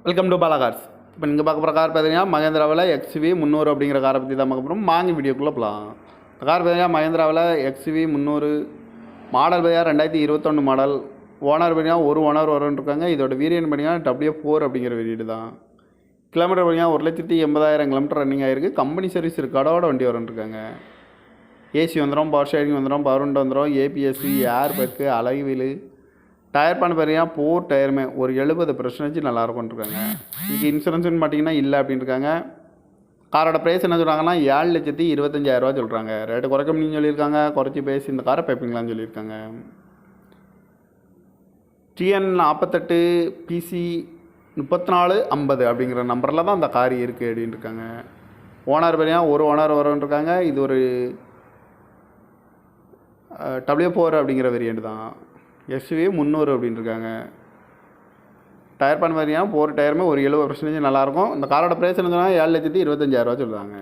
Welcome to Bala cars. இப்போ நீங்கள் பார்க்க போகிற கார் பார்த்தீங்கன்னா மகேந்திராவில் XV 300 அப்படிங்கிற காரை பற்றி தான் பார்க்க போகிறோம். வாங்கி வீடியோக்குள்ளே போகலாம். இந்த கார் பார்த்தீங்கன்னா மகேந்திராவில் XV 300 மாடல் பார்த்தீங்கன்னா 2021 மாடல். ஓனர் பார்த்தீங்கன்னா ஒரு ஓனர் வரும்னு இருக்காங்க. இதோட வேரியன்ட் பார்த்தீங்கன்னா W4 அப்படிங்கிற வேரியன்ட் தான். கிலோமீட்டர் பார்த்தீங்கன்னா 1,80,000 கிலோமீட்டர் ரன்னிங் ஆகிருக்கு. கம்பெனி சர்வீஸ் ரெக்கார்டோட வண்டி வரும்னு இருக்காங்க. ஏசி வந்துடும், பவர் ஷேரிங் வந்துடும், பவர் விண்டோ வந்துடும், APS, ஏர் பேக்கு, அலகு வீலு, டயர் பண்ண பார்த்தீங்கன்னா 4 டயருமே ஒரு 70% நல்லாயிருக்கும்னு இருக்காங்க. இன்றைக்கி இன்சூரன்ஸ்னு பார்த்தீங்கன்னா இல்லை அப்படின்னு இருக்காங்க. காரோட ப்ரைஸ் என்ன சொல்கிறாங்கன்னா 7,25,000 சொல்கிறாங்க. ரேட்டு குறைக்க முடியும்னு சொல்லியிருக்காங்க. குறைச்சி பேசி இந்த காரை பைப்பிங்களான்னு சொல்லியிருக்காங்க. TN 48 PC 3450 அப்படிங்கிற நம்பரில் தான் அந்த கார் இருக்குது அப்படின்னு இருக்காங்க. ஓனர் பார்த்தீங்கன்னா ஒரு ஓனர் வரும்னு இருக்காங்க. இது ஒரு W4 அப்படிங்கிற வேரியண்ட் தான். XV 300 அப்படின்னு இருக்காங்க. டயர் பண்ண பார்த்தீங்கன்னா 4 டயருமே ஒரு 70% நல்லாயிருக்கும். இந்த காரோட ப்ரைஸ் என்ன சொன்னால் 7,25,000 சொல்கிறாங்க.